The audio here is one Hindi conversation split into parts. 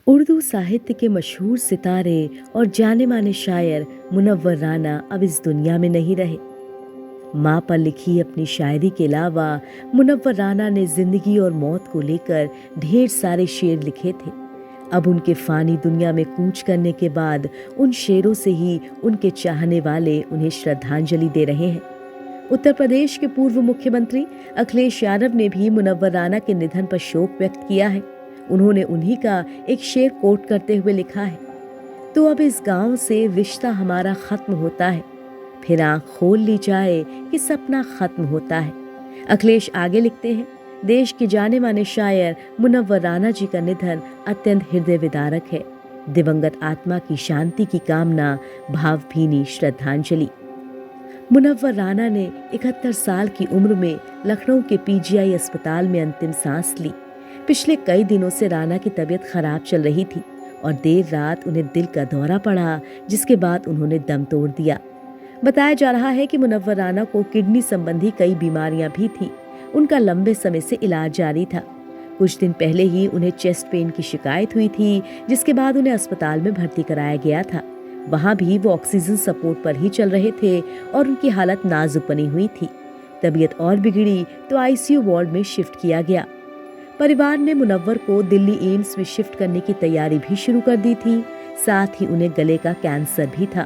उर्दू साहित्य के मशहूर सितारे और जाने माने शायर मुनव्वर राना अब इस दुनिया में नहीं रहे। माँ पर लिखी अपनी शायरी के अलावा मुनव्वर राना ने जिंदगी और मौत को लेकर ढेर सारे शेर लिखे थे। अब उनके फानी दुनिया में कूच करने के बाद उन शेरों से ही उनके चाहने वाले उन्हें श्रद्धांजलि दे रहे हैं। उत्तर प्रदेश के पूर्व मुख्यमंत्री अखिलेश यादव ने भी मुनव्वर राना के निधन पर शोक व्यक्त किया है। उन्होंने उन्हीं का एक शेर कोट करते हुए लिखा है, तो अब इस गांव से रिश्ता हमारा खत्म होता है, फिर आंख खोल ली जाए कि सपना खत्म होता है। अखिलेश आगे लिखते हैं, देश के जाने माने शायर मुनव्वर राना जी का निधन अत्यंत हृदय विदारक है। दिवंगत आत्मा की शांति की कामना, भावभीनी श्रद्धांजलि। मुनव्वर राना ने 71 साल की उम्र में लखनऊ के पीजीआई अस्पताल में अंतिम सांस ली। पिछले कई दिनों से राना की तबीयत खराब चल रही थी और देर रात उन्हें दिल का दौरा पड़ा, जिसके बाद उन्होंने दम तोड़ दिया। बताया जा रहा है कि मुनव्वर राना को किडनी संबंधी कई बीमारियां भी थी। उनका लंबे समय से इलाज जारी था। कुछ दिन पहले ही उन्हें चेस्ट पेन की शिकायत हुई थी, जिसके बाद उन्हें अस्पताल में भर्ती कराया गया था। वहां भी वो ऑक्सीजन सपोर्ट पर ही चल रहे थे और उनकी हालत नाजुक बनी हुई थी। तबीयत और बिगड़ी तो आईसीयू वार्ड में शिफ्ट किया गया। परिवार ने मुनव्वर को दिल्ली एम्स में शिफ्ट करने की तैयारी भी शुरू कर दी थी। साथ ही उन्हें गले का कैंसर भी था।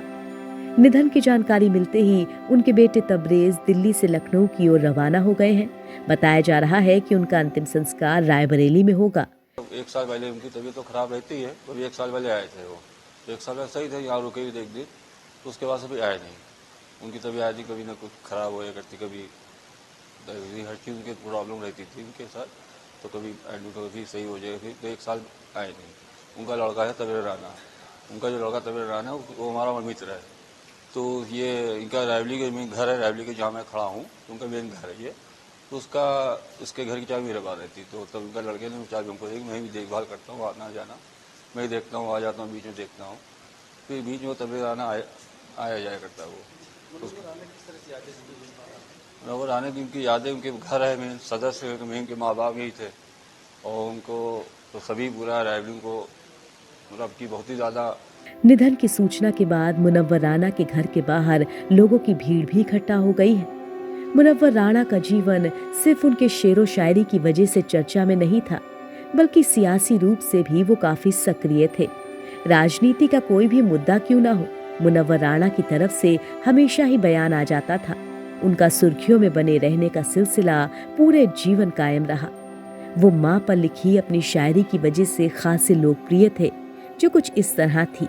निधन की जानकारी मिलते ही उनके बेटे तबरेज दिल्ली से लखनऊ की ओर रवाना हो गए हैं। बताया जा रहा है कि उनका अंतिम संस्कार रायबरेली में होगा। एक साल पहले उनकी तबीयत तो खराब रहती है, तो 1 साल पहले आए थे वो। 1 साल पहले सही थे, यहाँ रुके भी देख दी, तो उसके बाद से भी आए नहीं। उनकी तबीयत आती कभी ना कुछ खराब हो या करती, कभी हर चीज़ उनकी प्रॉब्लम रहती थी उनके साथ, तो कभी एडमिट हो फिर सही हो जाएगा, फिर तो 1 साल आए नहीं। उनका लड़का है तबीर राना, उनका जो लड़का तबीर राना है वो हमारा मित्र है। तो ये इनका रायबली के मेन घर है, रायबली के जहाँ मैं खड़ा हूँ उनका मेन घर है ये। तो उसके घर की चाबी मेरे पास रहती, तो तब उनका लड़के ने चाबी हमको दी। मैं भी देखभाल करता हूँ, आना जाना मैं देखता हूँ, आ जाता हूँ, बीच में देखता हूँ। फिर बीच में तबीर राना आया जाया करता है वो। मुनव्वर राना की उनकी यादें, उनके घर है मेन सदस्य में उनके माँ बाप ही थे, और उनको तो सभी पूरा रायबली को मतलब की बहुत ही ज़्यादा। निधन की सूचना के बाद मुनव्वर राना के घर के बाहर लोगों की भीड़ भी इकट्ठा हो गई है। मुनव्वर राना का जीवन सिर्फ उनके शेरो शायरी की वजह से चर्चा में नहीं था, बल्कि सियासी रूप से भी वो काफी सक्रिय थे। राजनीति का कोई भी मुद्दा क्यों ना हो, मुनव्वर राना की तरफ से हमेशा ही बयान आ जाता था। उनका सुर्खियों में बने रहने का सिलसिला पूरे जीवन कायम रहा। वो माँ पर लिखी अपनी शायरी की वजह से खासे लोकप्रिय थे, जो कुछ इस तरह थी।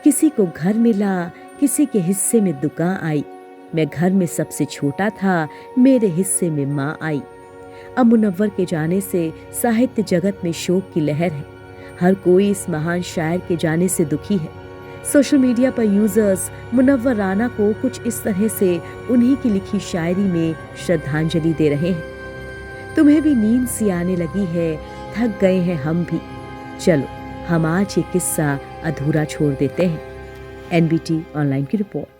किसी को घर मिला, किसी के हिस्से में दुकान आई, मैं घर में सबसे छोटा था, मेरे हिस्से में माँ आई। अब मुनव्वर के जाने से साहित्य जगत में शोक की लहर है। हर कोई इस महान शायर के जाने से दुखी है। सोशल मीडिया पर यूजर्स मुनव्वर राना को कुछ इस तरह से उन्हीं की लिखी शायरी में श्रद्धांजलि दे रहे हैं। तुम्हें भी नींद सी आने लगी है, थक गए हैं हम भी, चलो हम आज ये किस्सा अधूरा छोड़ देते हैं। एनबीटी ऑनलाइन की रिपोर्ट।